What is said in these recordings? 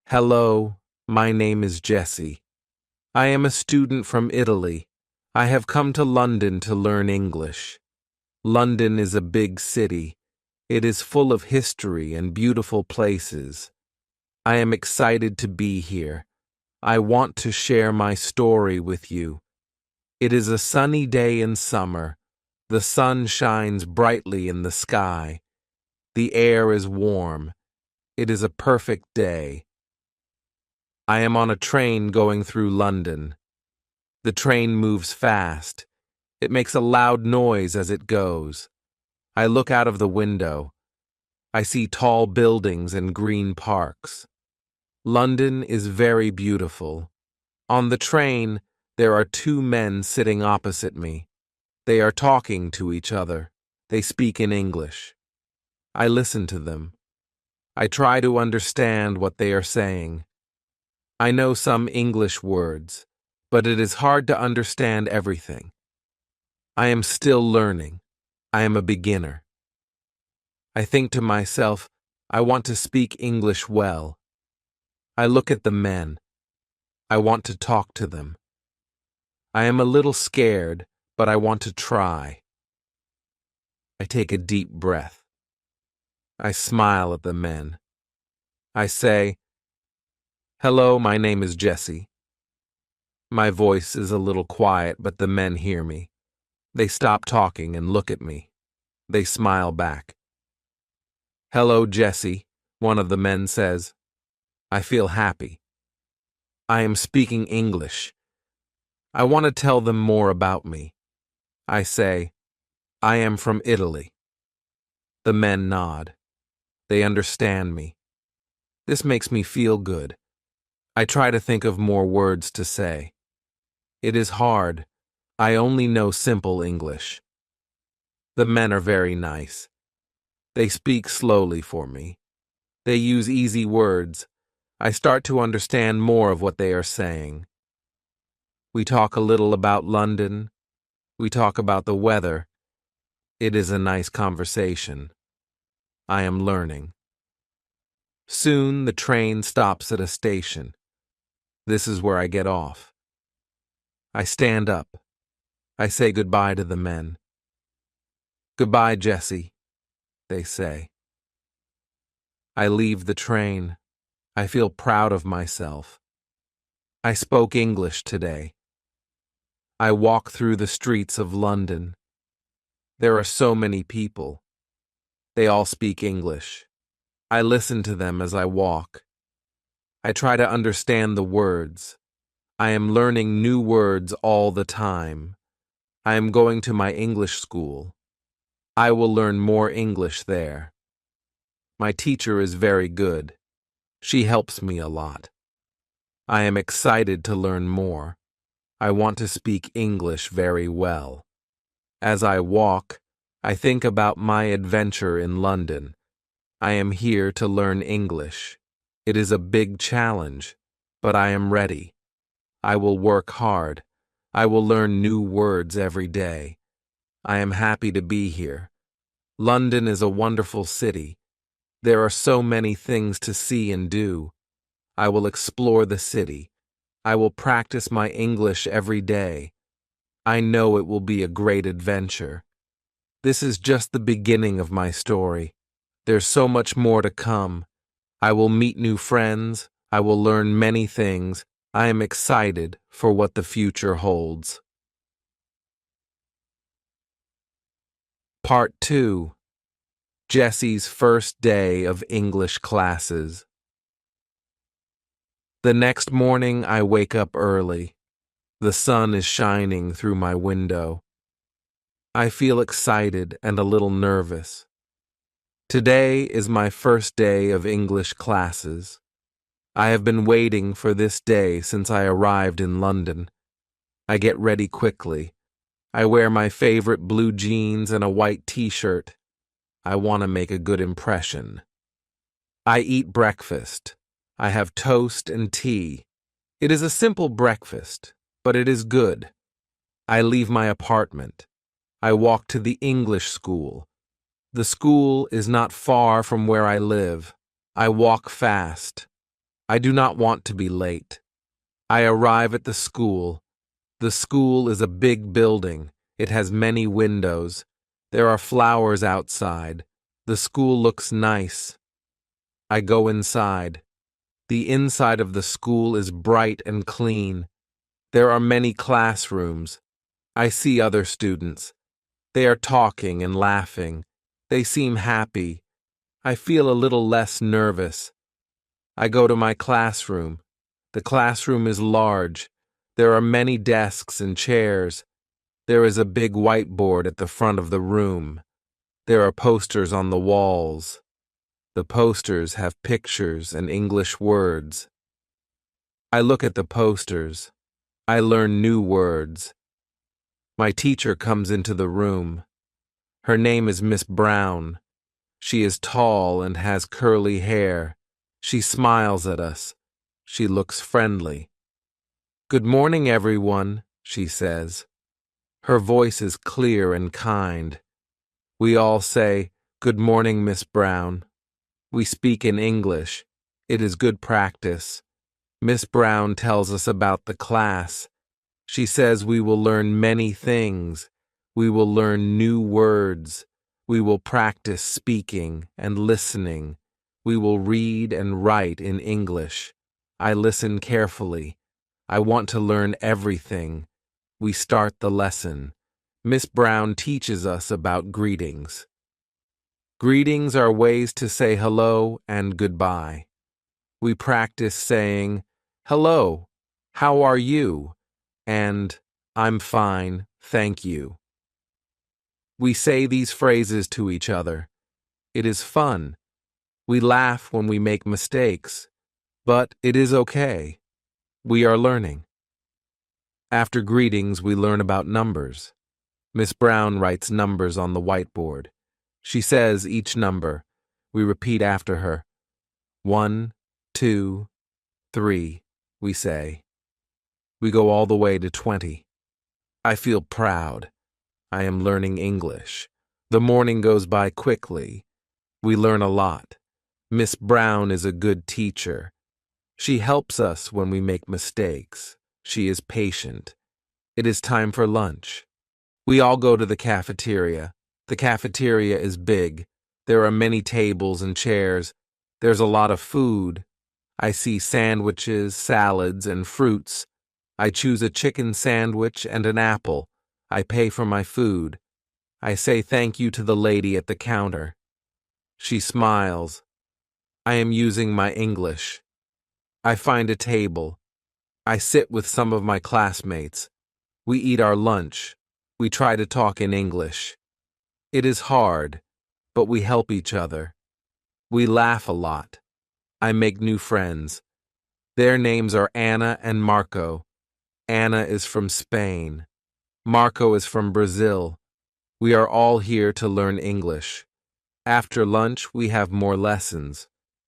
Hello, my name is Jesse. I am a student from Italy. I have come to London to learn English. London is a big city. It is full of history and beautiful places. I am excited to be here. I want to share my story with you. It is a sunny day in summer. The sun shines brightly in the sky. The air is warm. It is a perfect day. I am on a train going through London. The train moves fast. It makes a loud noise as it goes. I look out of the window. I see tall buildings and green parks. London is very beautiful. On the train, there are two men sitting opposite me. They are talking to each other. They speak in English. I listen to them. I try to understand what they are saying. I know some English words, but it is hard to understand everything. I am still learning. I am a beginner. I think to myself, I want to speak English well. I look at the men. I want to talk to them. I am a little scared, but I want to try. I take a deep breath. I smile at the men. I say, "Hello, my name is Jesse." My voice is a little quiet, but the men hear me. They stop talking and look at me. They smile back. "Hello, Jesse," one of the men says. I feel happy. I am speaking English. I want to tell them more about me. I say, "I am from Italy." The men nod. They understand me. This makes me feel good. I try to think of more words to say. It is hard. I only know simple English. The men are very nice. They speak slowly for me. They use easy words. I start to understand more of what they are saying. We talk a little about London. We talk about the weather. It is a nice conversation. I am learning. Soon the train stops at a station. This is where I get off. I stand up. I say goodbye to the men. "Goodbye, Jesse," they say. I leave the train. I feel proud of myself. I spoke English today. I walk through the streets of London. There are so many people. They all speak English. I listen to them as I walk. I try to understand the words. I am learning new words all the time. I am going to my English school. I will learn more English there. My teacher is very good. She helps me a lot. I am excited to learn more. I want to speak English very well. As I walk, I think about my adventure in London. I am here to learn English. It is a big challenge, but I am ready. I will work hard. I will learn new words every day. I am happy to be here. London is a wonderful city. There are so many things to see and do. I will explore the city. I will practice my English every day. I know it will be a great adventure. This is just the beginning of my story. There's so much more to come. I will meet new friends. I will learn many things. I am excited for what the future holds. Part 2. Jesse's first day of English classes. The next morning I wake up early. The sun is shining through my window. I feel excited and a little nervous. Today is my first day of English classes. I have been waiting for this day since I arrived in London. I get ready quickly. I wear my favorite blue jeans and a white t-shirt. I want to make a good impression. I eat breakfast. I have toast and tea. It is a simple breakfast, but it is good. I leave my apartment. I walk to the English school. The school is not far from where I live. I walk fast. I do not want to be late. I arrive at the school. The school is a big building. It has many windows. There are flowers outside. The school looks nice. I go inside. The inside of the school is bright and clean. There are many classrooms. I see other students. They are talking and laughing. They seem happy. I feel a little less nervous. I go to my classroom. The classroom is large. There are many desks and chairs. There is a big whiteboard at the front of the room. There are posters on the walls. The posters have pictures and English words. I look at the posters. I learn new words. My teacher comes into the room. Her name is Miss Brown. She is tall and has curly hair. She smiles at us. She looks friendly. "Good morning, everyone," she says. Her voice is clear and kind. We all say, "Good morning, Miss Brown." We speak in English. It is good practice. Miss Brown tells us about the class. She says we will learn many things. We will learn new words. We will practice speaking and listening. We will read and write in English. I listen carefully. I want to learn everything. We start the lesson. Miss Brown teaches us about greetings. Greetings are ways to say hello and goodbye. We practice saying, "Hello, how are you?" and "I'm fine, thank you." We say these phrases to each other. It is fun. We laugh when we make mistakes, but it is okay. We are learning. After greetings, we learn about numbers. Miss Brown writes numbers on the whiteboard. She says each number. We repeat after her. 1, 2, 3, we say. We go all the way to 20. I feel proud. I am learning English. The morning goes by quickly. We learn a lot. Miss Brown is a good teacher. She helps us when we make mistakes. She is patient. It is time for lunch. We all go to the cafeteria. The cafeteria is big. There are many tables and chairs. There's a lot of food. I see sandwiches, salads, and fruits. I choose a chicken sandwich and an apple. I pay for my food. I say thank you to the lady at the counter. She smiles. I am using my English. I find a table. I sit with some of my classmates. We eat our lunch. We try to talk in English. It is hard, but we help each other. We laugh a lot. I make new friends. Their names are Anna and Marco. Anna is from Spain. Marco is from Brazil. We are all here to learn English. After lunch, we have more lessons.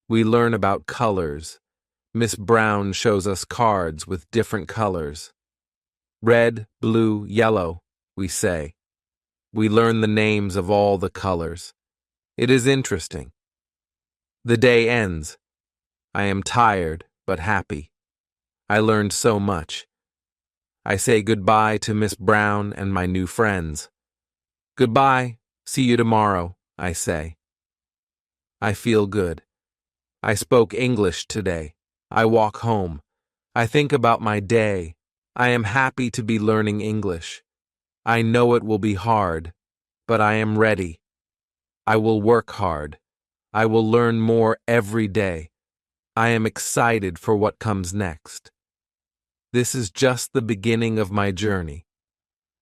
We learn about colors. Miss Brown shows us cards with different colors. Red, blue, yellow, we say. We learn the names of all the colors. It is interesting. The day ends. I am tired, but happy. I learned so much. I say goodbye to Miss Brown and my new friends. Goodbye, see you tomorrow, I say. I feel good. I spoke English today. I walk home. I think about my day. I am happy to be learning English. I know it will be hard, but I am ready. I will work hard. I will learn more every day. I am excited for what comes next. This is just the beginning of my journey.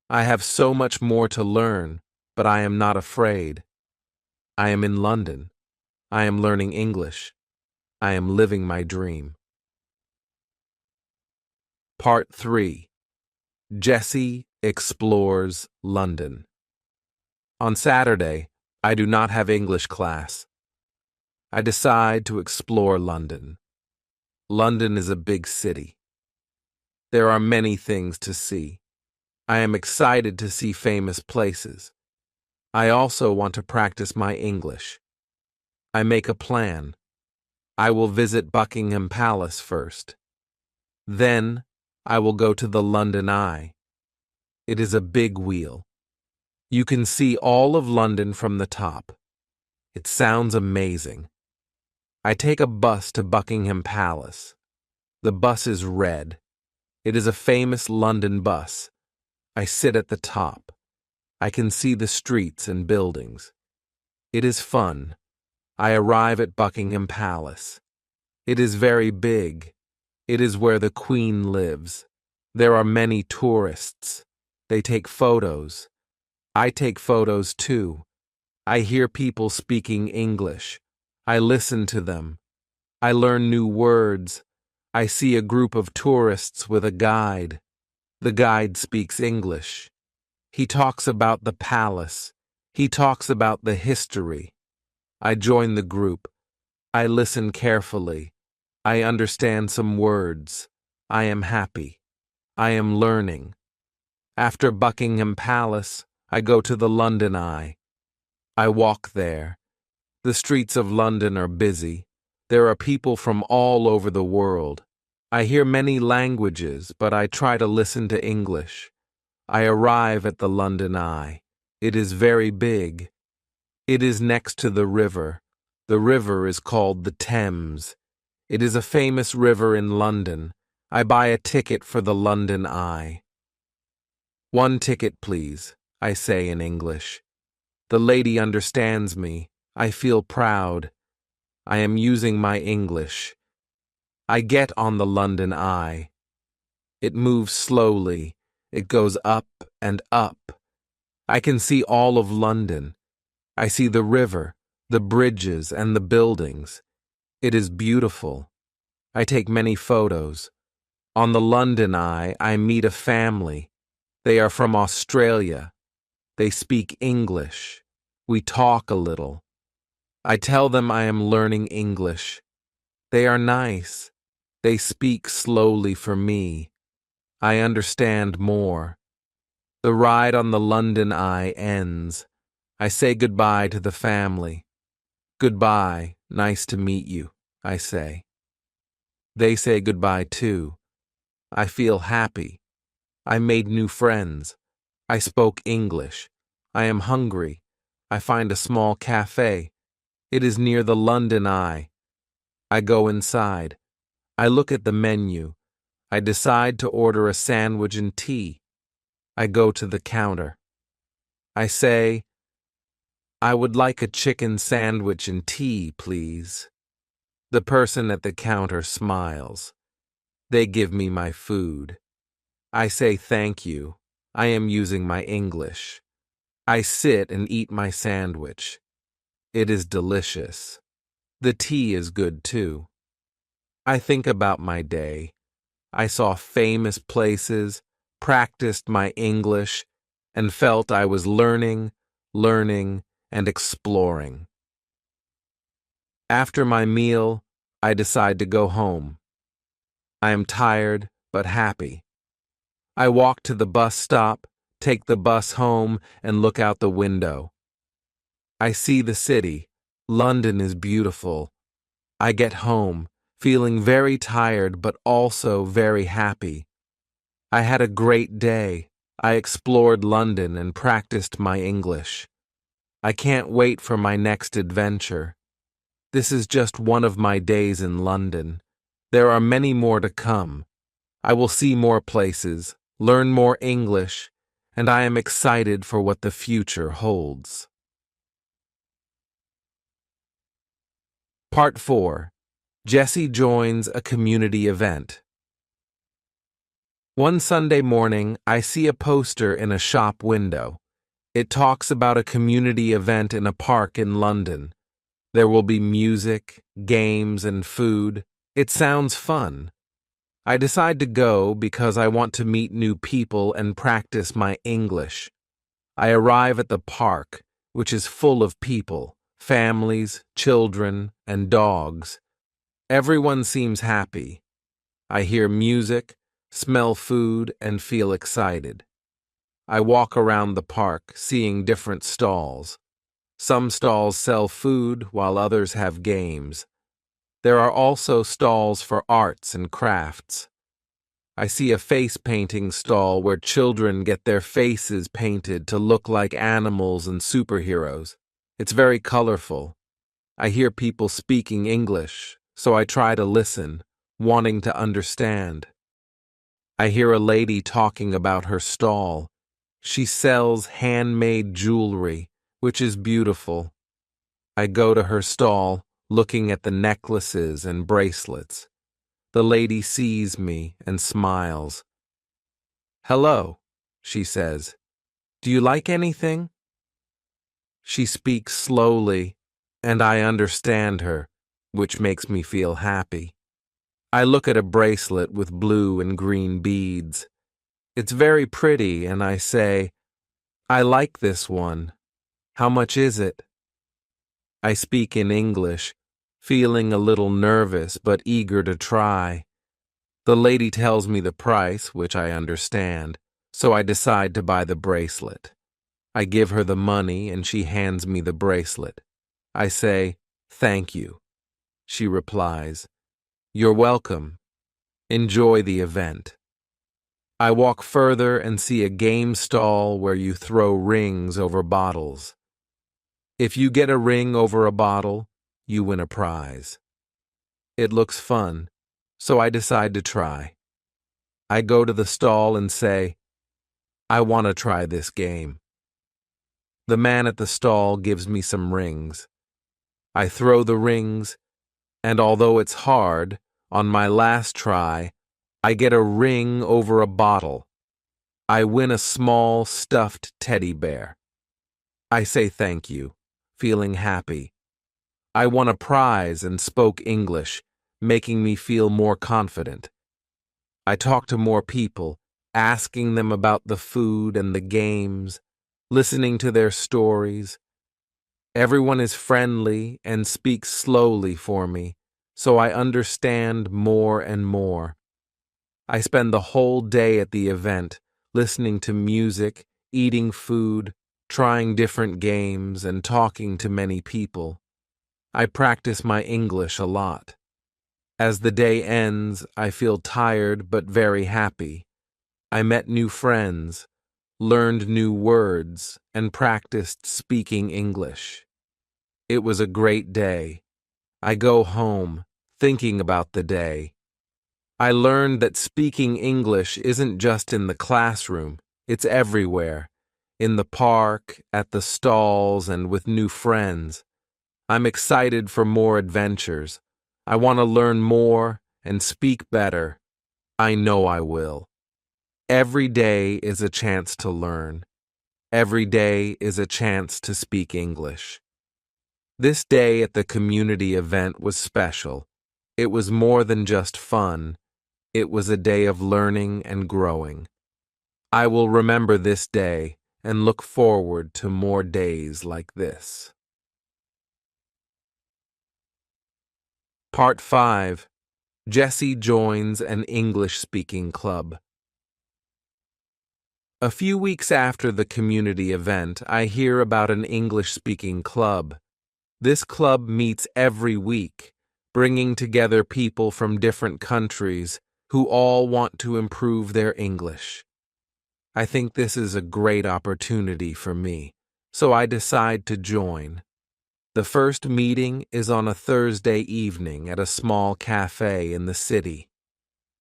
I have so much more to learn, but I am not afraid. I am in London. I am learning English. I am living my dream. Part 3. Jessie explores London. On Saturday, I do not have English class. I decide to explore London. London is a big city. There are many things to see. I am excited to see famous places. I also want to practice my English. I make a plan. I will visit Buckingham Palace first. Then, I will go to the London Eye. It is a big wheel. You can see all of London from the top. It sounds amazing. I take a bus to Buckingham Palace. The bus is red. It is a famous London bus. I sit at the top. I can see the streets and buildings. It is fun. I arrive at Buckingham Palace. It is very big. It is where the Queen lives. There are many tourists. They take photos. I take photos too. I hear people speaking English. I listen to them. I learn new words. I see a group of tourists with a guide. The guide speaks English. He talks about the palace. He talks about the history. I join the group. I listen carefully. I understand some words. I am happy. I am learning. After Buckingham Palace, I go to the London Eye. I walk there. The streets of London are busy. There are people from all over the world. I hear many languages, but I try to listen to English. I arrive at the London Eye. It is very big. It is next to the river. The river is called the Thames. It is a famous river in London. I buy a ticket for the London Eye. "One ticket, please," I say in English. The lady understands me. I feel proud. I am using my English. I get on the London Eye. It moves slowly. It goes up and up. I can see all of London. I see the river, the bridges, and the buildings. It is beautiful. I take many photos. On the London Eye, I meet a family. They are from Australia. They speak English. We talk a little. I tell them I am learning English. They are nice. They speak slowly for me. I understand more. The ride on the London Eye ends. I say goodbye to the family. "Goodbye, nice to meet you," I say. They say goodbye too. I feel happy. I made new friends. I spoke English. I am hungry. I find a small cafe. It is near the London Eye. I go inside. I look at the menu. I decide to order a sandwich and tea. I go to the counter. I say, "I would like a chicken sandwich and tea, please." The person at the counter smiles. They give me my food. I say thank you. I am using my English. I sit and eat my sandwich. It is delicious. The tea is good too. I think about my day. I saw famous places, practiced my English, and felt I was learning, and exploring. After my meal, I decide to go home. I am tired but happy. I walk to the bus stop, take the bus home, and look out the window. I see the city. London is beautiful. I get home, feeling very tired but also very happy. I had a great day. I explored London and practiced my English. I can't wait for my next adventure. This is just one of my days in London. There are many more to come. I will see more places, learn more English, and I am excited for what the future holds. Part 4. Jessie joins a community event. One Sunday morning, I see a poster in a shop window. It talks about a community event in a park in London. There will be music, games, and food. It sounds fun. I decide to go because I want to meet new people and practice my English. I arrive at the park, which is full of people, families, children, and dogs. Everyone seems happy. I hear music, smell food, and feel excited. I walk around the park, seeing different stalls. Some stalls sell food while others have games. There are also stalls for arts and crafts. I see a face painting stall where children get their faces painted to look like animals and superheroes. It's very colorful. I hear people speaking English, so I try to listen, wanting to understand. I hear a lady talking about her stall. She sells handmade jewelry, which is beautiful. I go to her stall, looking at the necklaces and bracelets. The lady sees me and smiles. "Hello," she says. "Do you like anything?" She speaks slowly, and I understand her, which makes me feel happy. I look at a bracelet with blue and green beads. It's very pretty, and I say, "I like this one. How much is it?" I speak in English, feeling a little nervous but eager to try. The lady tells me the price, which I understand, so I decide to buy the bracelet. I give her the money and she hands me the bracelet. I say, "Thank you." She replies, "You're welcome. Enjoy the event." I walk further and see a game stall where you throw rings over bottles. If you get a ring over a bottle, you win a prize. It looks fun, so I decide to try. I go to the stall and say, "I want to try this game." The man at the stall gives me some rings. I throw the rings, and although it's hard, on my last try, I get a ring over a bottle. I win a small stuffed teddy bear. I say thank you, feeling happy. I won a prize and spoke English, making me feel more confident. I talk to more people, asking them about the food and the games, listening to their stories. Everyone is friendly and speaks slowly for me, so I understand more and more. I spend the whole day at the event, listening to music, eating food, trying different games, and talking to many people. I practice my English a lot. As the day ends, I feel tired but very happy. I met new friends, learned new words, and practiced speaking English. It was a great day. I go home, thinking about the day. I learned that speaking English isn't just in the classroom, it's everywhere. In the park, at the stalls, and with new friends. I'm excited for more adventures. I want to learn more and speak better. I know I will. Every day is a chance to learn. Every day is a chance to speak English. This day at the community event was special. It was more than just fun. It was a day of learning and growing. I will remember this day and look forward to more days like this. Part 5. Jessie joins an English-speaking club. A few weeks after the community event, I hear about an English-speaking club. This club meets every week, bringing together people from different countries who all want to improve their English. I think this is a great opportunity for me, so I decide to join. The first meeting is on a Thursday evening at a small cafe in the city.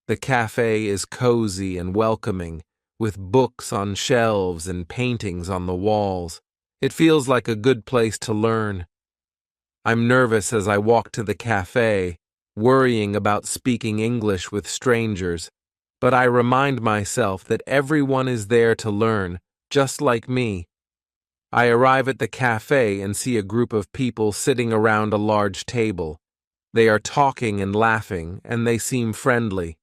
The cafe is cozy and welcoming, with books on shelves and paintings on the walls. It feels like a good place to learn. I'm nervous as I walk to the cafe, worrying about speaking English with strangers, but I remind myself that everyone is there to learn, just like me. I arrive at the cafe and see a group of people sitting around a large table. They are talking and laughing, and they seem friendly.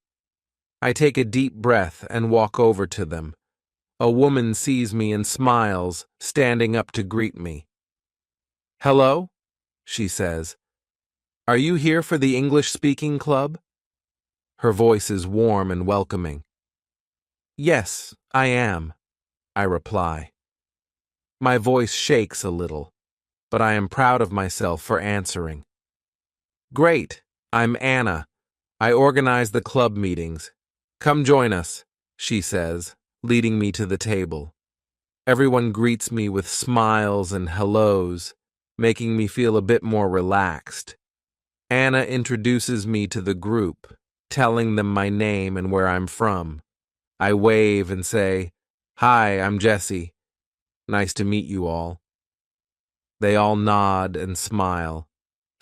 I take a deep breath and walk over to them. A woman sees me and smiles, standing up to greet me. "Hello," she says. "Are you here for the English-speaking club?" Her voice is warm and welcoming. "Yes, I am," I reply. My voice shakes a little, but I am proud of myself for answering. "Great. I'm Anna. I organize the club meetings. Come join us, she says, leading me to the table. Everyone greets me with smiles and hellos, making me feel a bit more relaxed. Anna introduces me to the group, telling them my name and where I'm from. I wave and say, "Hi, I'm Jesse. Nice to meet you all." They all nod and smile.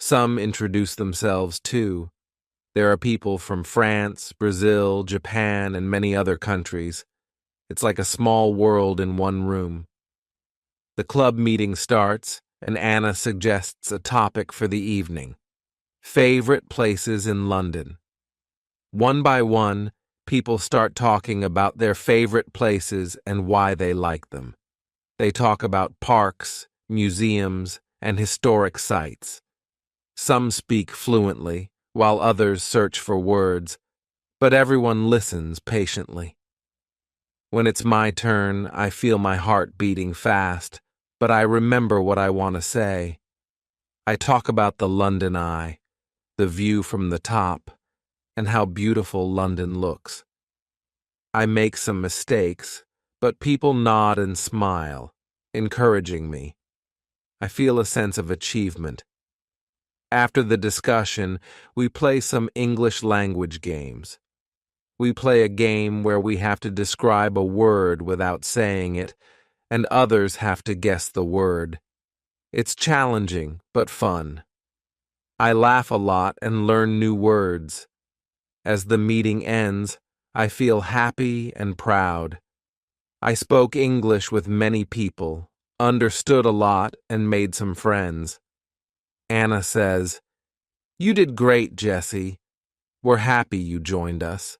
Some introduce themselves too. There are people from France, Brazil, Japan, and many other countries. It's like a small world in one room. The club meeting starts, and Anna suggests a topic for the evening: favorite places in London. One by one, people start talking about their favorite places and why they like them. They talk about parks, museums, and historic sites. Some speak fluently, while others search for words, but everyone listens patiently. When it's my turn, I feel my heart beating fast, but I remember what I want to say. I talk about the London Eye, the view from the top, and how beautiful London looks. I make some mistakes, but people nod and smile, encouraging me. I feel a sense of achievement. After the discussion, we play some English language games. We play a game where we have to describe a word without saying it, and others have to guess the word. It's challenging, but fun. I laugh a lot and learn new words. As the meeting ends, I feel happy and proud. I spoke English with many people, understood a lot, and made some friends. Anna says, "You did great, Jesse. We're happy you joined us."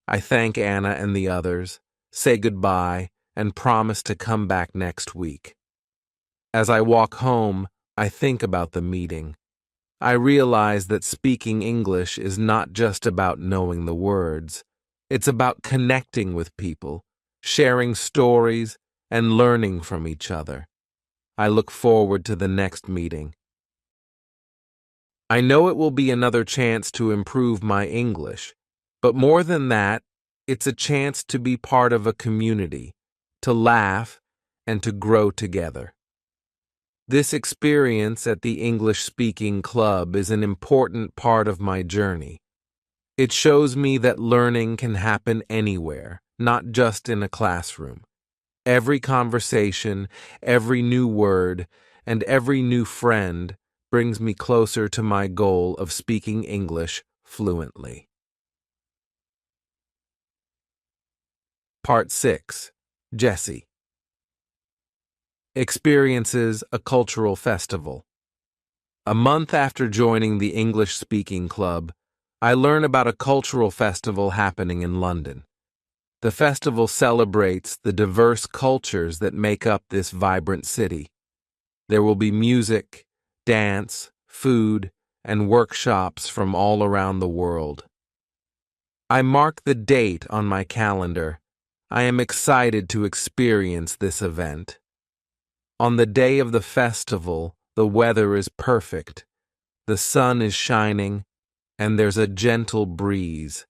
I thank Anna and the others, say goodbye, and promise to come back next week. As I walk home, I think about the meeting. I realize that speaking English is not just about knowing the words. It's about connecting with people, sharing stories, and learning from each other. I look forward to the next meeting. I know it will be another chance to improve my English, but more than that, it's a chance to be part of a community, to laugh, and to grow together. This experience at the English Speaking Club is an important part of my journey. It shows me that learning can happen anywhere, not just in a classroom. Every conversation, every new word, and every new friend brings me closer to my goal of speaking English fluently. Part 6. Jesse experiences a cultural festival. A month after joining the English Speaking Club, I learn about a cultural festival happening in London. The festival celebrates the diverse cultures that make up this vibrant city. There will be music, dance, food, and workshops from all around the world. I mark the date on my calendar. I am excited to experience this event. On the day of the festival, the weather is perfect. The sun is shining, and there's a gentle breeze.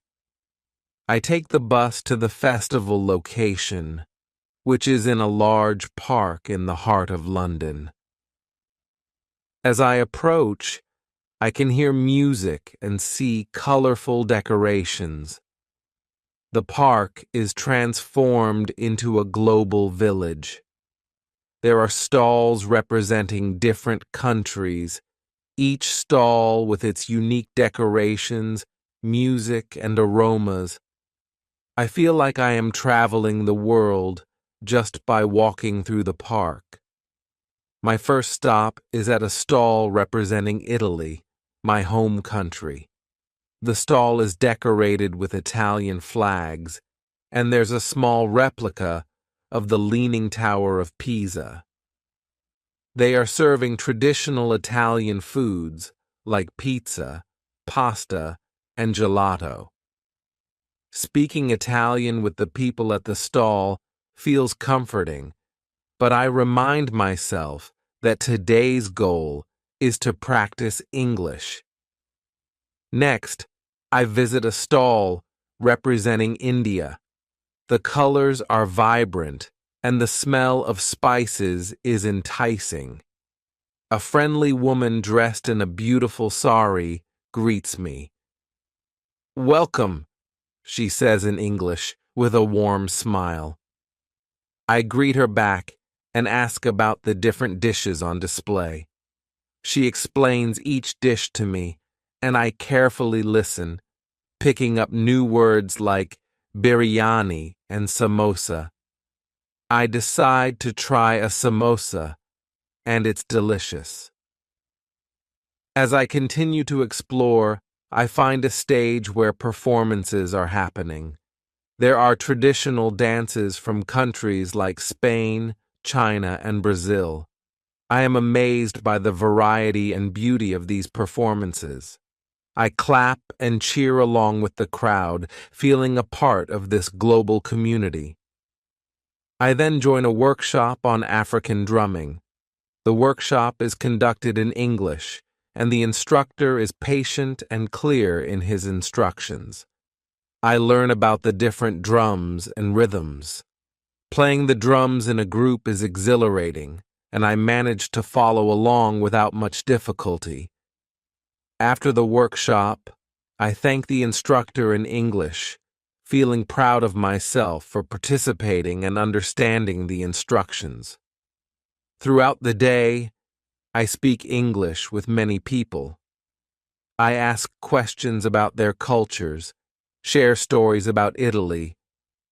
I take the bus to the festival location, which is in a large park in the heart of London. As I approach, I can hear music and see colorful decorations. The park is transformed into a global village. There are stalls representing different countries, each stall with its unique decorations, music, and aromas. I feel like I am traveling the world just by walking through the park. My first stop is at a stall representing Italy, my home country. The stall is decorated with Italian flags, and there's a small replica of the Leaning Tower of Pisa. They are serving traditional Italian foods like pizza, pasta, and gelato. Speaking Italian with the people at the stall feels comforting, but I remind myself that today's goal is to practice English. Next, I visit a stall representing India. The colors are vibrant, and the smell of spices is enticing. A friendly woman dressed in a beautiful sari greets me. "Welcome," she says in English with a warm smile. I greet her back and ask about the different dishes on display. She explains each dish to me, and I carefully listen, picking up new words like biryani and samosa. I decide to try a samosa, and it's delicious. As I continue to explore, I find a stage where performances are happening. There are traditional dances from countries like Spain, China, and Brazil. I am amazed by the variety and beauty of these performances. I clap and cheer along with the crowd, feeling a part of this global community. I then join a workshop on African drumming. The workshop is conducted in English, and the instructor is patient and clear in his instructions. I learn about the different drums and rhythms. Playing the drums in a group is exhilarating, and I manage to follow along without much difficulty. After the workshop, I thank the instructor in English, feeling proud of myself for participating and understanding the instructions. Throughout the day, I speak English with many people. I ask questions about their cultures, share stories about Italy,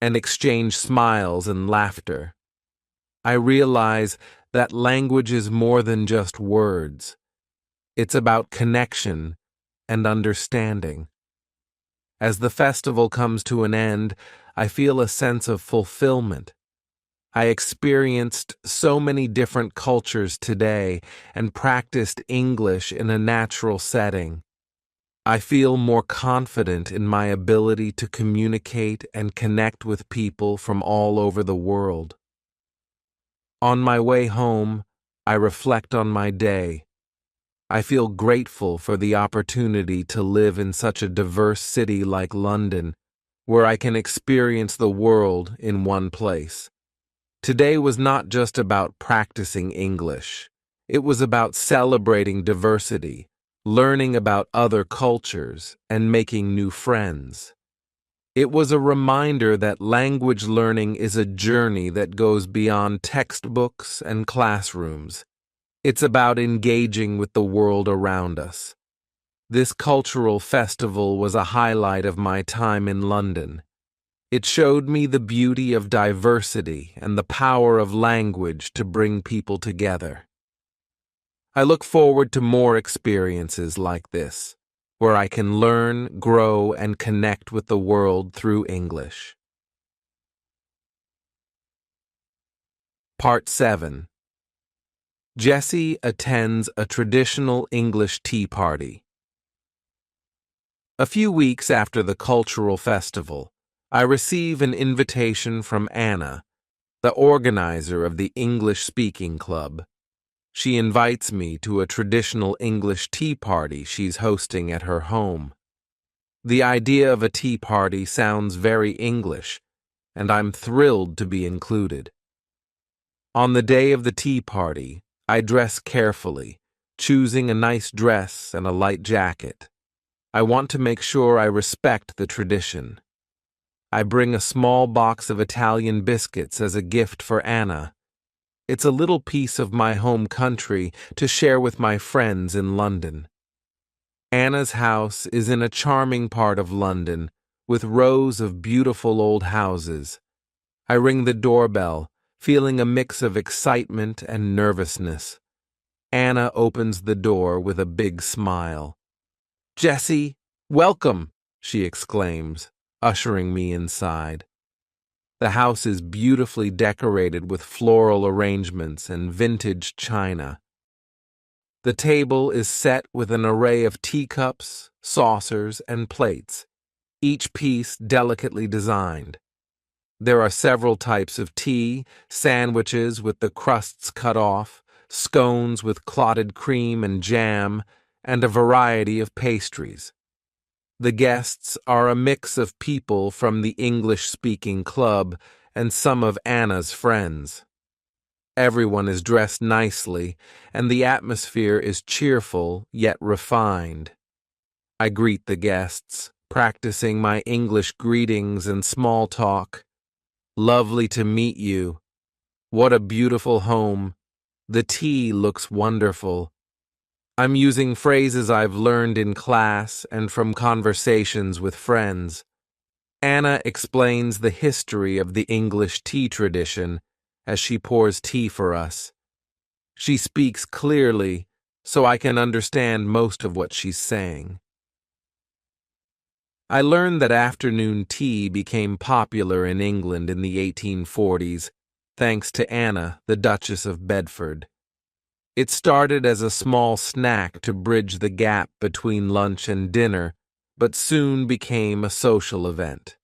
and exchange smiles and laughter. I realize that language is more than just words. It's about connection and understanding. As the festival comes to an end, I feel a sense of fulfillment. I experienced so many different cultures today and practiced English in a natural setting. I feel more confident in my ability to communicate and connect with people from all over the world. On my way home, I reflect on my day. I feel grateful for the opportunity to live in such a diverse city like London, where I can experience the world in one place. Today was not just about practicing English. It was about celebrating diversity, learning about other cultures, and making new friends. It was a reminder that language learning is a journey that goes beyond textbooks and classrooms. It's about engaging with the world around us. This cultural festival was a highlight of my time in London. It showed me the beauty of diversity and the power of language to bring people together. I look forward to more experiences like this, where I can learn, grow, and connect with the world through English. Part 7. Jessie attends a traditional English tea party. A few weeks after the cultural festival, I receive an invitation from Anna, the organizer of the English Speaking Club. She invites me to a traditional English tea party she's hosting at her home. The idea of a tea party sounds very English, and I'm thrilled to be included. On the day of the tea party, I dress carefully, choosing a nice dress and a light jacket. I want to make sure I respect the tradition. I bring a small box of Italian biscuits as a gift for Anna. It's a little piece of my home country to share with my friends in London. Anna's house is in a charming part of London, with rows of beautiful old houses. I ring the doorbell, feeling a mix of excitement and nervousness. Anna opens the door with a big smile. "Jessie, welcome," she exclaims, ushering me inside. The house is beautifully decorated with floral arrangements and vintage china. The table is set with an array of teacups, saucers, and plates, each piece delicately designed. There are several types of tea, sandwiches with the crusts cut off, scones with clotted cream and jam, and a variety of pastries. The guests are a mix of people from the English-speaking club and some of Anna's friends. Everyone is dressed nicely, and the atmosphere is cheerful yet refined. I greet the guests, practicing my English greetings and small talk. Lovely to meet you. What a beautiful home. The tea looks wonderful. I'm using phrases I've learned in class and from conversations with friends. Anna explains the history of the English tea tradition as she pours tea for us. She speaks clearly, so I can understand most of what she's saying. I learned that afternoon tea became popular in England in the 1840s, thanks to Anna, the Duchess of Bedford. It started as a small snack to bridge the gap between lunch and dinner, but soon became a social event.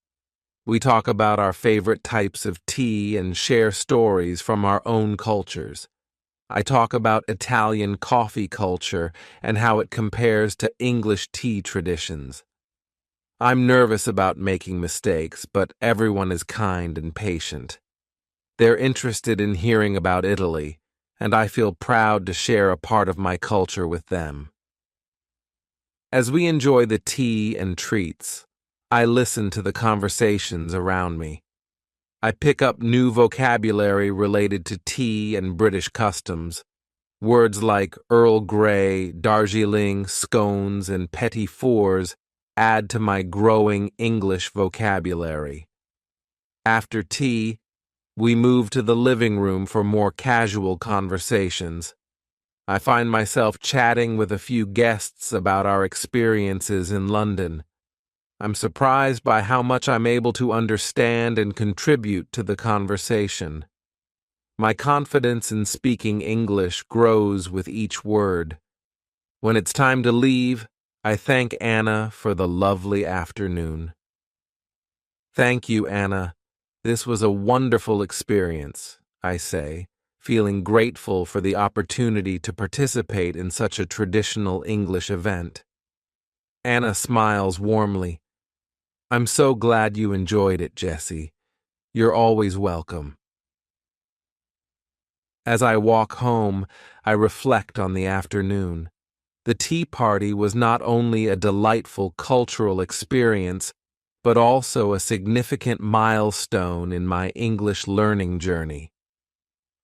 We talk about our favorite types of tea and share stories from our own cultures. I talk about Italian coffee culture and how it compares to English tea traditions. I'm nervous about making mistakes, but everyone is kind and patient. They're interested in hearing about Italy, and I feel proud to share a part of my culture with them. As we enjoy the tea and treats, I listen to the conversations around me. I pick up new vocabulary related to tea and British customs. Words like Earl Grey, Darjeeling, scones, and petit fours add to my growing English vocabulary. After tea, we move to the living room for more casual conversations. I find myself chatting with a few guests about our experiences in London. I'm surprised by how much I'm able to understand and contribute to the conversation. My confidence in speaking English grows with each word. When it's time to leave, I thank Anna for the lovely afternoon. Thank you, Anna. This was a wonderful experience, I say, feeling grateful for the opportunity to participate in such a traditional English event. Anna smiles warmly. I'm so glad you enjoyed it, Jessie. You're always welcome. As I walk home, I reflect on the afternoon. The tea party was not only a delightful cultural experience, but also a significant milestone in my English learning journey.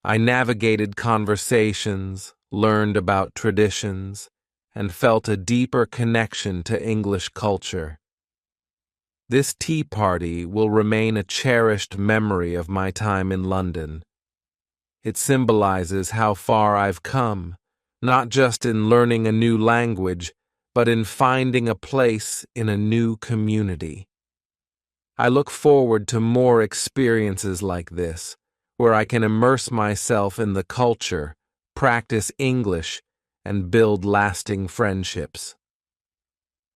I navigated conversations, learned about traditions, and felt a deeper connection to English culture. This tea party will remain a cherished memory of my time in London. It symbolizes how far I've come, not just in learning a new language, but in finding a place in a new community. I look forward to more experiences like this, where I can immerse myself in the culture, practice English, and build lasting friendships.